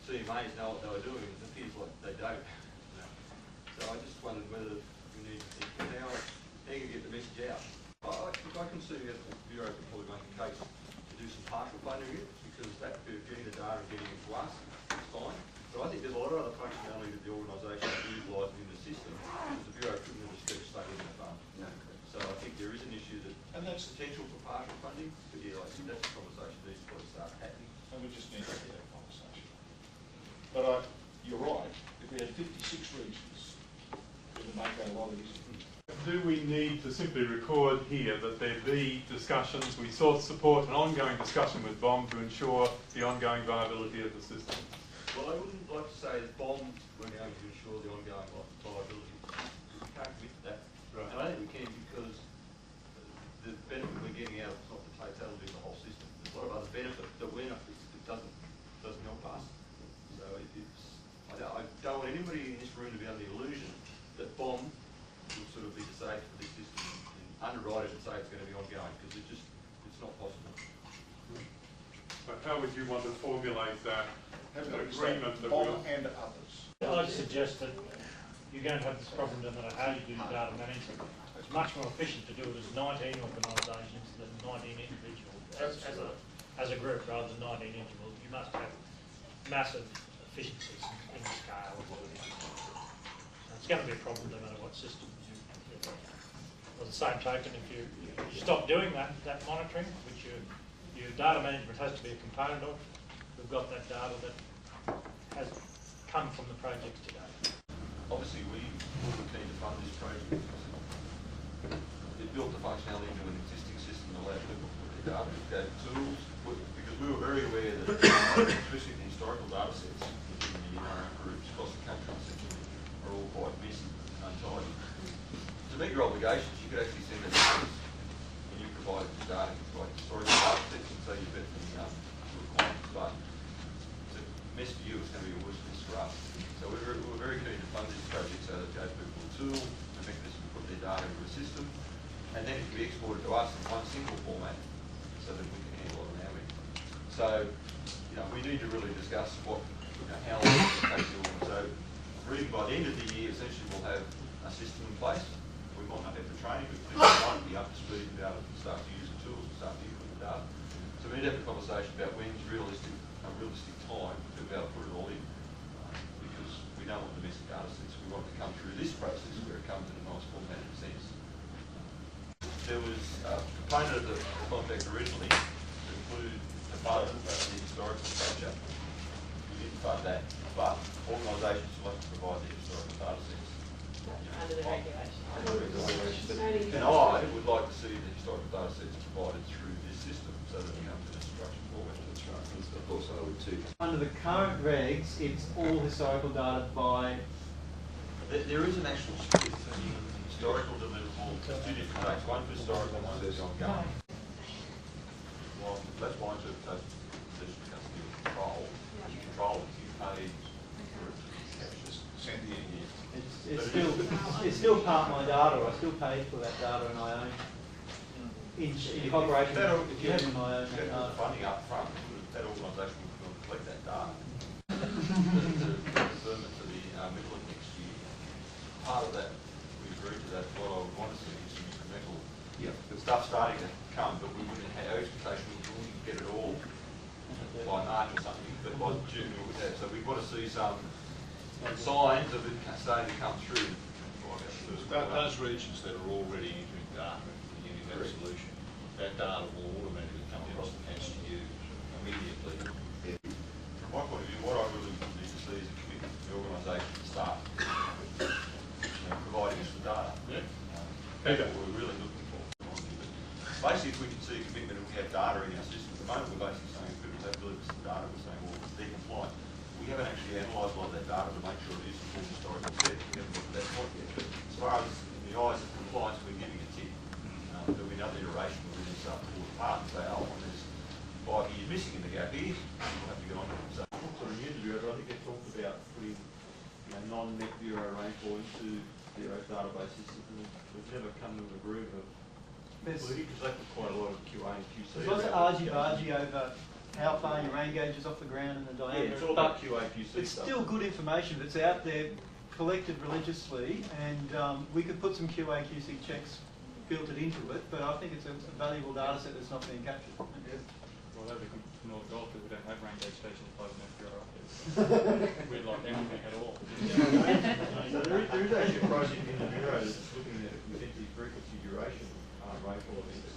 CMAs know what they were doing. It appears like they don't. So I just wondered whether we need to think how you get the message out. I can see that the Bureau could probably make a case to do some partial funding here, because that getting the data and getting it to us is fine. But I think there's a lot of other functionality that the organisation is utilising in the system that the Bureau couldn't have stretched straight into the fund. No. So I think there is an issue that, and that's potential for partial funding, but yeah, I think that's a conversation that needs to probably start happening. And we just need to have that conversation. But you're right, if we had 56 regions, it would make that a lot easier. Do we need to simply record here that there be discussions, we support an ongoing discussion with BoM to ensure the ongoing viability of the system? Well, I wouldn't like to say that BoM we're going to ensure the ongoing viability. We can't commit to that. Right. And I think we can, because the benefit we're getting out of it's not the totality of the whole system. There's a lot of other benefit that we're not, it doesn't help us. So I don't want anybody in this room to be under the illusion that BoM will sort of be safe for this system and underwrite it and say it's going to be ongoing, because it's not possible. But how would you want to formulate that agreement that BoM and others? I'd suggest that you're going to have this problem no matter how you do data management. It's much more efficient to do it as 19 organisations than 19 individuals as a group rather than 19 individuals. You must have massive efficiencies in the scale. It's going to be a problem no matter what system you use. By the same token, if you stop doing that monitoring, which your data management has to be a component of, we've got that data that has come from the project today. Obviously, we were keen to fund this project. It built the functionality into an existing system that allowed people to put their data, it gave tools, because we were very aware that, especially the historical data sets within the NRM groups across the country, are all quite messy and untidy. To meet your obligations, you could actually send it when you provided the data, like historical data sets, and so you bet the requirements, but it's a mess for you, it's going to be a worse mess for us. So we were very keen to fund this project so that it gave people a tool, a mechanism to put their data into a system, and then it could be exported to us in one single format so that we can handle it on our end. So, we need to really discuss how long it takes you all. So, really by the end of the year, essentially we'll have a system in place. We might not have the training, but people might be up to speed and be able to start to use the tools and start to use the data. So we need to have a conversation about when's a realistic time to be able to put it all in. Because we don't want the messy data sets. We want it to come through this process where it comes in a nice formatted sense. There was a component of the contract originally to include a part of the historical structure. We didn't fund that, but organisations still have to provide the historical data sets. Under the regulation. And I would like to see the historical data sets provided through this system so that it comes in a structured format. That's right. Of course, I would too. Under the current regs, it's all historical data by... There is an actual split between historical deliverable, two different dates, one for historical and one for ongoing. Well, that's my interpretation. There's custody of control. You control it, you pay for it. Send the Indians. It's still part of my data. I still pay for that data and I own in cooperation If you had my own data. funding up front, that organisation would collect that data to confirm it for the middle of next year. Part of that, we agreed to that. What I would want to see is some incremental stuff starting to come, but we wouldn't have our expectation we wouldn't get it all by March or something, but by June we would have. So we want to see some signs of it starting to come through. Those regions that are already entering data and using that solution, that data will automatically come across the patch to you immediately. From my point of view, what I really need to see is a commitment from the organisation to start providing us with data. That's what we're really looking for. Basically, if we can see a commitment and we have data in our system, at the moment we're basically saying if people have delivered some data, we're saying, well, they're compliant. We haven't actually analysed a lot of that data to make sure it is full historical set. We haven't got to that point yet. But as far as in the eyes of compliance, we're giving a tick. There'll be another iteration where we then start to pull apart and say, oh, well, there's 5 years missing in the gap here. We'll have to get on to it. So, sort of years ago, I think they talked about putting non-net zero rainfall into zero database systems, and we've never come to an agreement of including, because they put quite a lot of QA and QC. There's lots of argy-bargy over how far your rain gauge is off the ground and the Yeah, diameter. it's all about QA/QC It's stuff. still good information that's out there, collected religiously, and we could put some QA/QC checks filtered into it, but I think it's a valuable data set that's not being captured. Well, that'd be good for North Gold because we don't have rain gauge stations by the FBR up there. We'd like anything at all. So there is actually a project in the Bureau that's looking at intensity, frequency, duration rainfall events.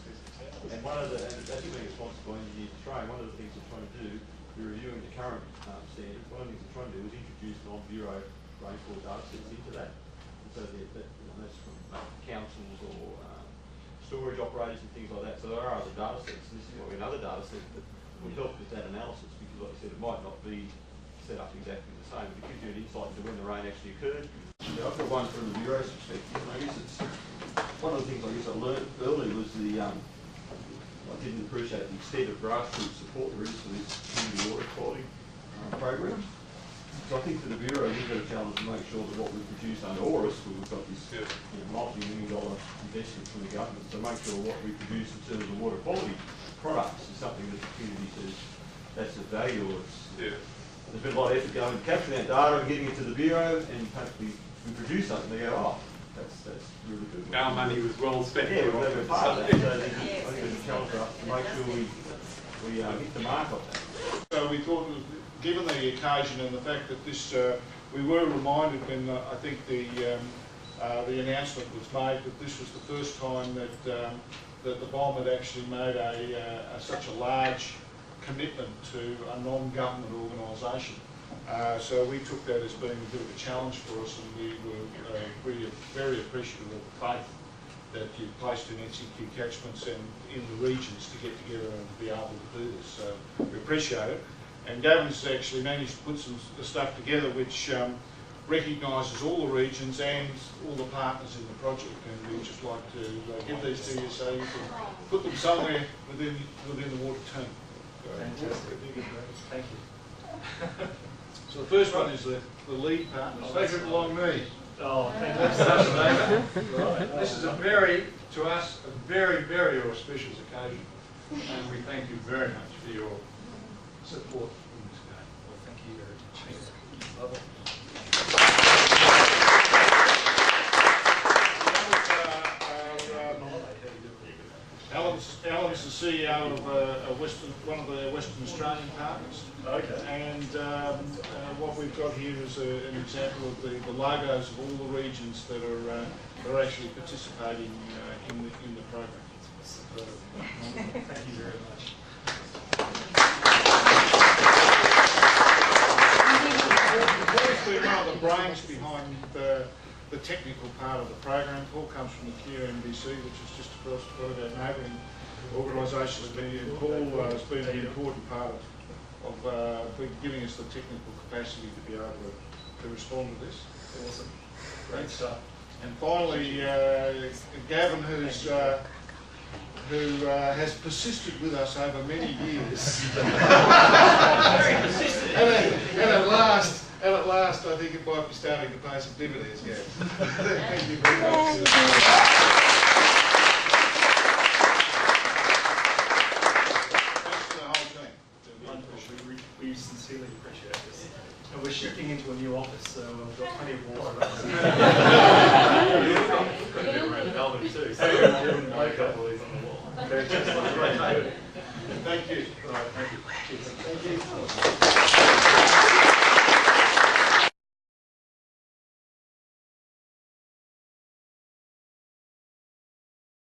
And that's being a responsible engineer Australia. One of the things we're trying to do, we're reviewing the current standards. One of the things we're trying to do is introduce non-bureau rainfall data sets into that. And so that's from councils or storage operators and things like that. So there are other data sets, and this is another data set that would help with that analysis, because like I said, it might not be set up exactly the same, but it gives you an insight into when the rain actually occurred. Yeah, I've got one from the Bureau's perspective. I guess it's one of the things I learned early was I didn't appreciate the extent of grassroots support there is for this community water quality program. So I think for the Bureau, we've got a challenge to make sure that what we produce under AURUS, where we've got this multi-million-dollar investment from the government, so make sure what we produce in terms of water quality products is something that the community says that's of value. There's been a lot of effort going to capturing that data and getting it to the Bureau, and hopefully we produce something, they go, oh, that's really good. Our money was well spent. Yeah, we've been part of that. So I think it's a challenge for us to make sure we hit the mark of that. So we thought, given the occasion and the fact that this, we were reminded when I think the announcement was made that this was the first time that that the BoM had actually made such a large commitment to a non-government organisation. So we took that as being a bit of a challenge for us, and we were very appreciative of the faith that you placed in NCQ catchments and in the regions to get together and be able to do this. So we appreciate it. And Gavin's actually managed to put some stuff together which recognises all the regions and all the partners in the project, and we'd just like to give these to you so you can put them somewhere within the water team. Fantastic. Thank you. So the first one is the lead partner. Take it along me. Oh, fantastic. This is to us, a very, very auspicious occasion, and we thank you very much for your support in this game. Well, thank you very much. Love it. Alan's the CEO of one of the Western Australian partners. Okay. And what we've got here is an example of the logos of all the regions that are actually participating in the program. Thank you very much. Paul's been one of the brains behind the technical part of the program. Paul comes from the QMBC, which is just across one of our neighbouring organisations. Paul has been an important part of giving us the technical capacity to be able to respond to this. Awesome. Great stuff. And finally, Gavin, who has persisted with us over many years. And at last, I think it might be starting to pay some dividends, Gavin. Thank you very much. Thanks to the whole team. Wonderful. We sincerely appreciate this. And we're shifting into a new office, so we've got plenty of water. Got a bit around Melbourne too. So a couple of these on the wall. Thank you. All right, thank you.